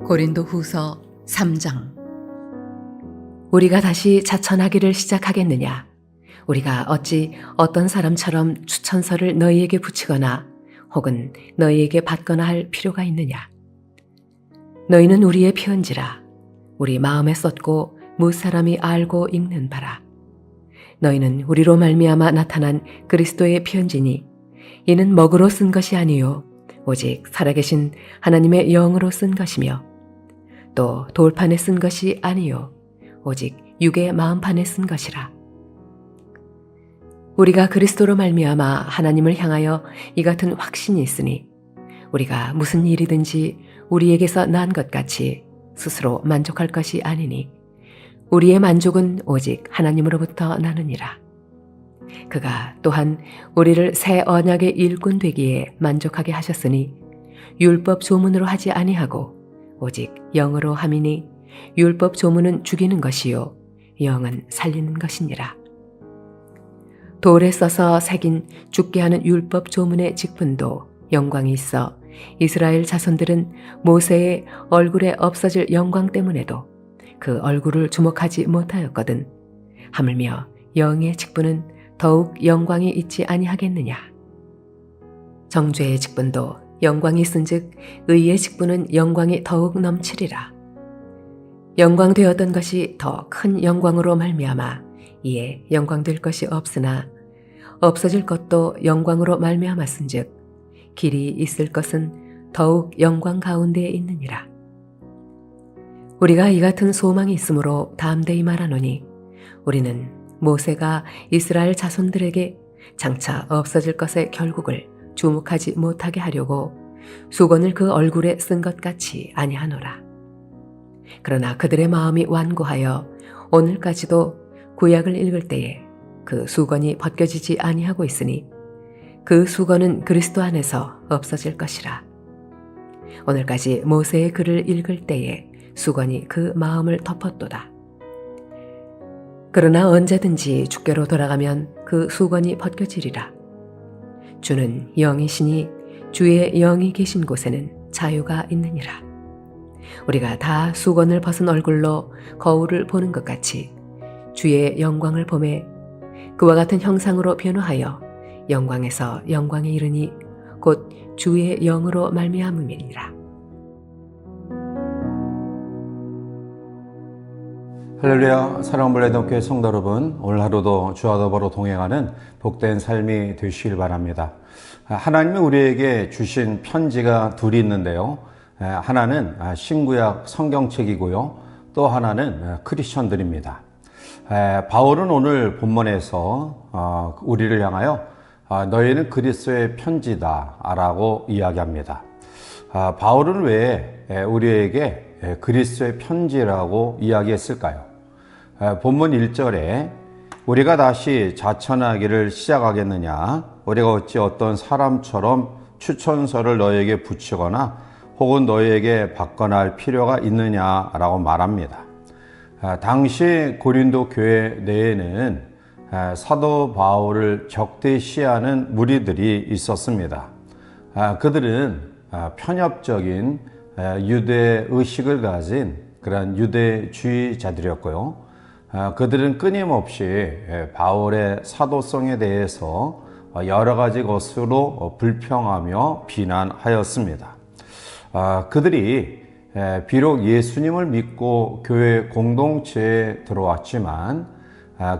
고린도후서 3장. 우리가 다시 자천하기를 시작하겠느냐? 우리가 어찌 어떤 사람처럼 추천서를 너희에게 붙이거나 혹은 너희에게 받거나 할 필요가 있느냐? 너희는 우리의 편지라 우리 마음에 썼고 무사람이 알고 읽는 바라. 너희는 우리로 말미암아 나타난 그리스도의 편지니 이는 먹으로 쓴 것이 아니요 오직 살아계신 하나님의 영으로 쓴 것이며 또 돌판에 쓴 것이 아니요 오직 육의 마음판에 쓴 것이라. 우리가 그리스도로 말미암아 하나님을 향하여 이 같은 확신이 있으니 우리가 무슨 일이든지 우리에게서 난 것 같이 스스로 만족할 것이 아니니 우리의 만족은 오직 하나님으로부터 나느니라. 그가 또한 우리를 새 언약의 일꾼 되기에 만족하게 하셨으니 율법 조문으로 하지 아니하고 오직 영으로 함이니 율법 조문은 죽이는 것이요 영은 살리는 것이니라. 돌에 써서 새긴 죽게 하는 율법 조문의 직분도 영광이 있어 이스라엘 자손들은 모세의 얼굴에 없어질 영광 때문에도 그 얼굴을 주목하지 못하였거든. 하물며 영의 직분은 더욱 영광이 있지 아니하겠느냐. 정죄의 직분도 영광이 있은즉 의의 직분은 영광이 더욱 넘치리라. 영광되었던 것이 더 큰 영광으로 말미암아 이에 영광될 것이 없으나 없어질 것도 영광으로 말미암았은즉 길이 있을 것은 더욱 영광 가운데에 있느니라. 우리가 이 같은 소망이 있으므로 담대히 말하노니 우리는 모세가 이스라엘 자손들에게 장차 없어질 것의 결국을 주목하지 못하게 하려고 수건을 그 얼굴에 쓴 것 같이 아니하노라. 그러나 그들의 마음이 완고하여 오늘까지도 구약을 읽을 때에 그 수건이 벗겨지지 아니하고 있으니 그 수건은 그리스도 안에서 없어질 것이라. 오늘까지 모세의 글을 읽을 때에 수건이 그 마음을 덮었도다. 그러나 언제든지 주께로 돌아가면 그 수건이 벗겨지리라. 주는 영이시니 주의 영이 계신 곳에는 자유가 있느니라. 우리가 다 수건을 벗은 얼굴로 거울을 보는 것 같이 주의 영광을 보매 그와 같은 형상으로 변화하여 영광에서 영광에 이르니 곧 주의 영으로 말미암음이니라. 할렐루야. 사랑하는 블레동교회 성도 여러분, 오늘 하루도 주와 더불어 동행하는 복된 삶이 되시길 바랍니다. 하나님이 우리에게 주신 편지가 둘이 있는데요. 하나는 신구약 성경책이고요. 또 하나는 크리스천들입니다. 바울은 오늘 본문에서 우리를 향하여 너희는 그리스도의 편지다 라고 이야기합니다. 바울은 왜 우리에게 그리스도의 편지라고 이야기했을까요? 본문 1절에 우리가 다시 자천하기를 시작하겠느냐? 우리가 어찌 어떤 사람처럼 추천서를 너희에게 붙이거나 혹은 너희에게 받거나 할 필요가 있느냐라고 말합니다. 당시 고린도 교회 내에는 사도 바울을 적대시하는 무리들이 있었습니다. 그들은 편협적인 유대 의식을 가진 그런 유대주의자들이었고요. 그들은 끊임없이 바울의 사도성에 대해서 여러 가지 것으로 불평하며 비난하였습니다. 그들이 비록 예수님을 믿고 교회 공동체에 들어왔지만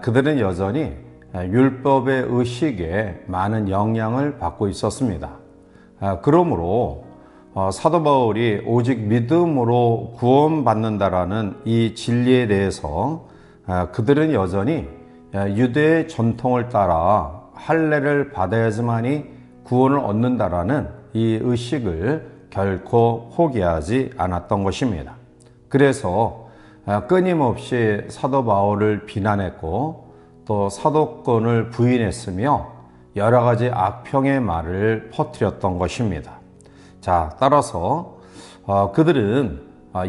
그들은 여전히 율법의 의식에 많은 영향을 받고 있었습니다. 그러므로 사도 바울이 오직 믿음으로 구원받는다라는 이 진리에 대해서 그들은 여전히 유대의 전통을 따라 할례를 받아야지만이 구원을 얻는다라는 이 의식을 결코 포기하지 않았던 것입니다. 그래서 끊임없이 사도 바울을 비난했고 또 사도권을 부인했으며 여러 가지 악평의 말을 퍼뜨렸던 것입니다. 자, 따라서 그들은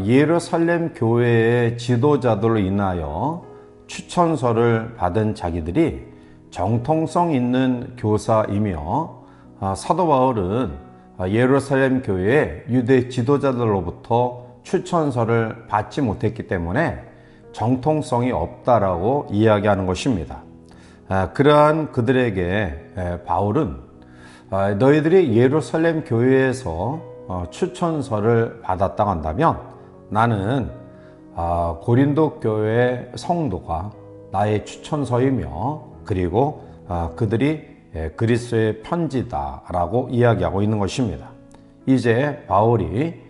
예루살렘 교회의 지도자들로 인하여 추천서를 받은 자기들이 정통성 있는 교사이며 사도 바울은 예루살렘 교회의 유대 지도자들로부터 추천서를 받지 못했기 때문에 정통성이 없다라고 이야기하는 것입니다. 그러한 그들에게 바울은 너희들이 예루살렘 교회에서 추천서를 받았다고 한다면 나는 고린도 교회 성도가 나의 추천서이며 그리고 그들이 그리스도의 편지다라고 이야기하고 있는 것입니다. 이제 바울이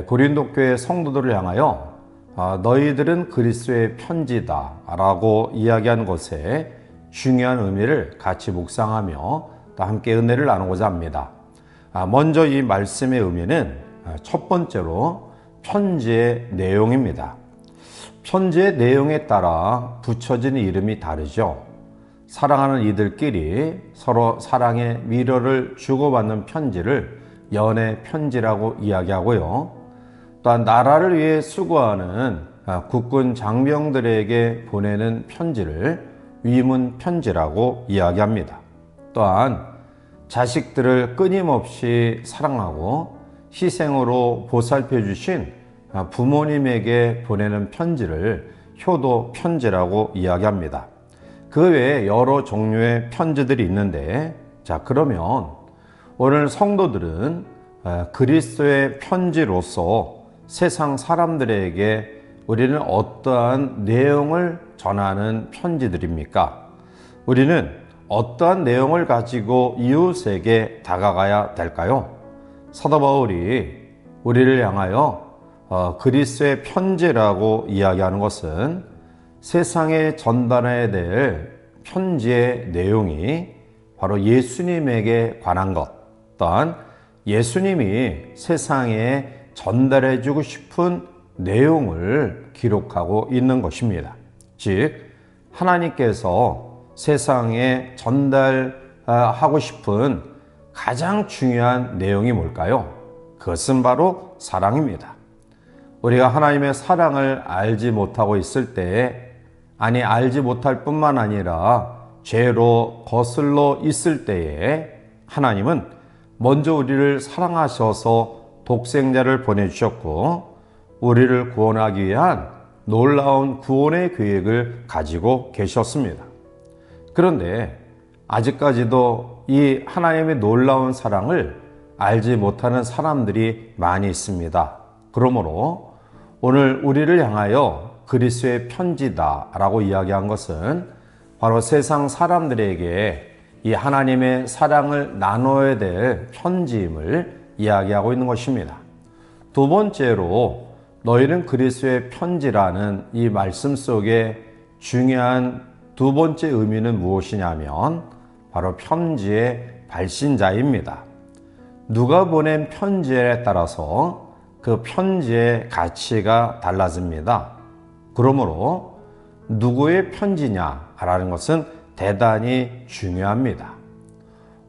고린도 교회 성도들을 향하여 너희들은 그리스도의 편지다라고 이야기하는 것에 중요한 의미를 같이 묵상하며 또 함께 은혜를 나누고자 합니다. 먼저 이 말씀의 의미는 첫 번째로 편지의 내용입니다. 편지의 내용에 따라 붙여지는 이름이 다르죠. 사랑하는 이들끼리 서로 사랑의 위로를 주고받는 편지를 연애 편지라고 이야기하고요. 또한 나라를 위해 수고하는 국군 장병들에게 보내는 편지를 위문 편지라고 이야기합니다. 또한 자식들을 끊임없이 사랑하고 희생으로 보살펴 주신 부모님에게 보내는 편지를 효도 편지라고 이야기합니다. 그 외에 여러 종류의 편지들이 있는데, 그러면 오늘 성도들은 그리스도의 편지로서 세상 사람들에게 우리는 어떠한 내용을 전하는 편지들입니까? 우리는 어떠한 내용을 가지고 이웃에게 다가가야 될까요? 사도 바울이 우리를 향하여 그리스도의 편지라고 이야기하는 것은 세상에 전달해야 될 편지의 내용이 바로 예수님에게 관한 것, 또한 예수님이 세상에 전달해주고 싶은 내용을 기록하고 있는 것입니다. 즉, 하나님께서 세상에 전달하고 싶은 가장 중요한 내용이 뭘까요? 그것은 바로 사랑입니다. 우리가 하나님의 사랑을 알지 못하고 있을 때, 알지 못할 뿐만 아니라 죄로 거슬러 있을 때에 하나님은 먼저 우리를 사랑하셔서 독생자를 보내주셨고 우리를 구원하기 위한 놀라운 구원의 계획을 가지고 계셨습니다. 그런데 아직까지도 이 하나님의 놀라운 사랑을 알지 못하는 사람들이 많이 있습니다. 그러므로 오늘 우리를 향하여 그리스도의 편지다라고 이야기한 것은 바로 세상 사람들에게 이 하나님의 사랑을 나눠야 될 편지임을 이야기하고 있는 것입니다. 두 번째로 너희는 그리스도의 편지라는 이 말씀 속에 중요한 두 번째 의미는 무엇이냐면 바로 편지의 발신자입니다. 누가 보낸 편지에 따라서 그 편지의 가치가 달라집니다. 그러므로 누구의 편지냐라는 것은 대단히 중요합니다.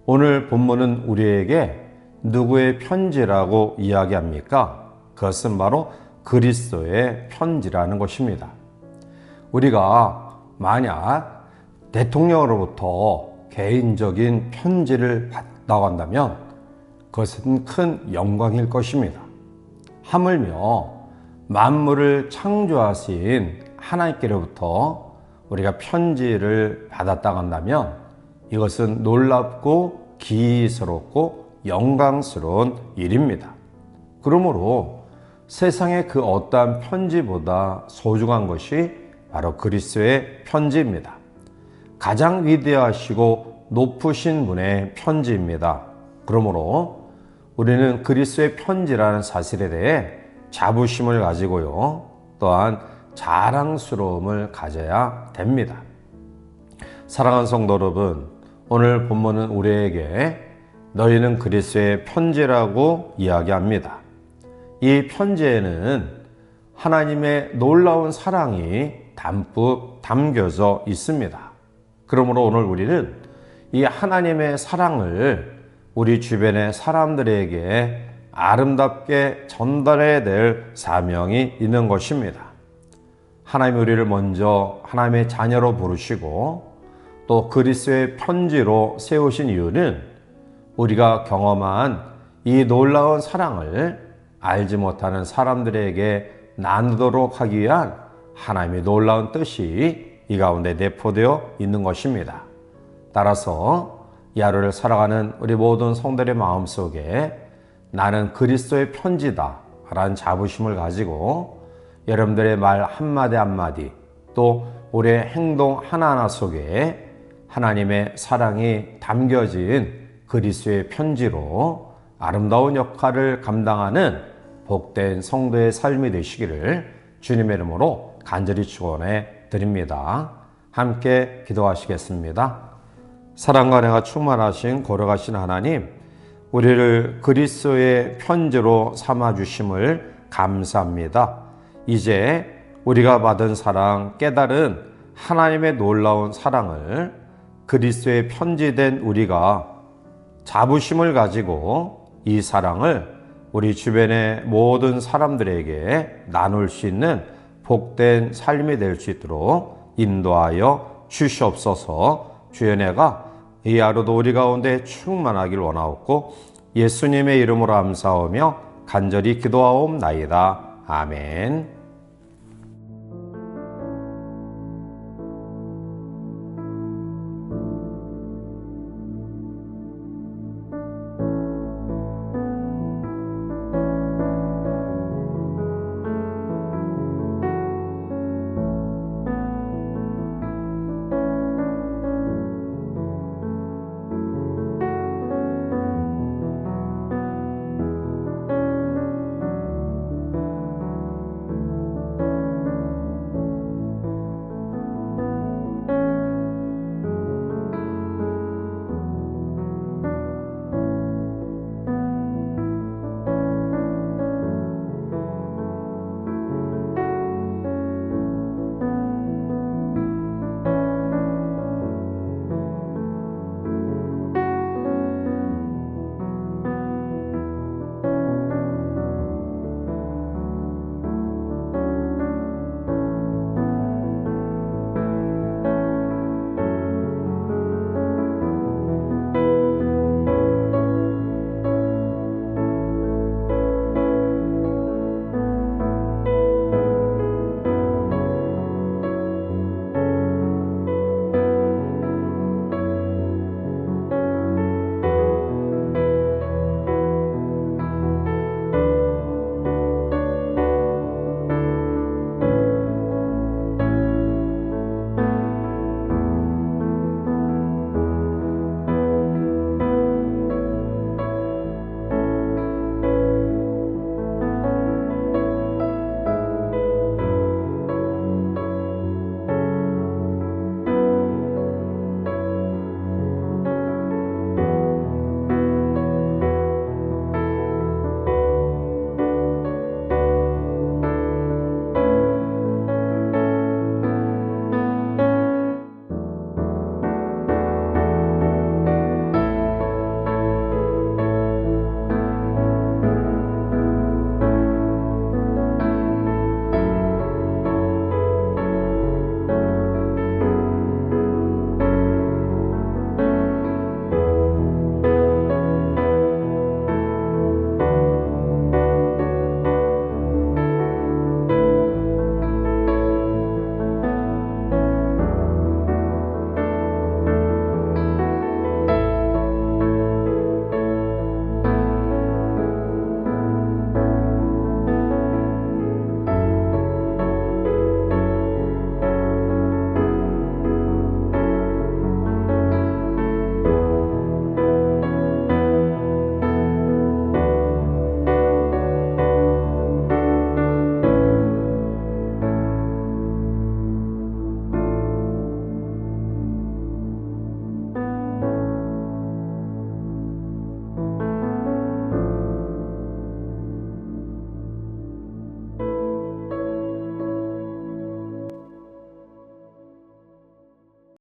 오늘 본문은 우리에게 누구의 편지라고 이야기합니까? 그것은 바로 그리스도의 편지라는 것입니다. 우리가 만약 대통령으로부터 개인적인 편지를 받다고 한다면 그것은 큰 영광일 것입니다. 하물며 만물을 창조하신 하나님께로부터 우리가 편지를 받았다고 한다면 이것은 놀랍고 기이스럽고 영광스러운 일입니다. 그러므로 세상의 그 어떠한 편지보다 소중한 것이 바로 그리스도의 편지입니다. 가장 위대하시고 높으신 분의 편지입니다. 그러므로 우리는 그리스도의 편지라는 사실에 대해 자부심을 가지고요, 또한 자랑스러움을 가져야 됩니다. 사랑하는 성도 여러분, 오늘 본문은 우리에게 너희는 그리스도의 편지라고 이야기합니다. 이 편지에는 하나님의 놀라운 사랑이 담뿍 담겨져 있습니다. 그러므로 오늘 우리는 이 하나님의 사랑을 우리 주변의 사람들에게 아름답게 전달해야 될 사명이 있는 것입니다. 하나님이 우리를 먼저 하나님의 자녀로 부르시고 또 그리스도의 편지로 세우신 이유는 우리가 경험한 이 놀라운 사랑을 알지 못하는 사람들에게 나누도록 하기 위한 하나님의 놀라운 뜻이 이 가운데 내포되어 있는 것입니다. 따라서 이 하루를 살아가는 우리 모든 성도들의 마음속에 나는 그리스도의 편지다 라는 자부심을 가지고 여러분들의 말 한마디 한마디 또 우리의 행동 하나하나 속에 하나님의 사랑이 담겨진 그리스도의 편지로 아름다운 역할을 감당하는 복된 성도의 삶이 되시기를 주님의 이름으로 간절히 축원해 드립니다. 함께 기도하시겠습니다. 사랑과 은혜가 충만하신 거룩하신 하나님, 우리를 그리스도의 편지로 삼아주심을 감사합니다. 이제 우리가 받은 사랑, 깨달은 하나님의 놀라운 사랑을 그리스도의 편지된 우리가 자부심을 가지고 이 사랑을 우리 주변의 모든 사람들에게 나눌 수 있는 복된 삶이 될 수 있도록 인도하여 주시옵소서. 주의 은혜가 이 하루도 우리 가운데 충만하길 원하옵고 예수님의 이름으로 감사하며 간절히 기도하옵나이다. 아멘.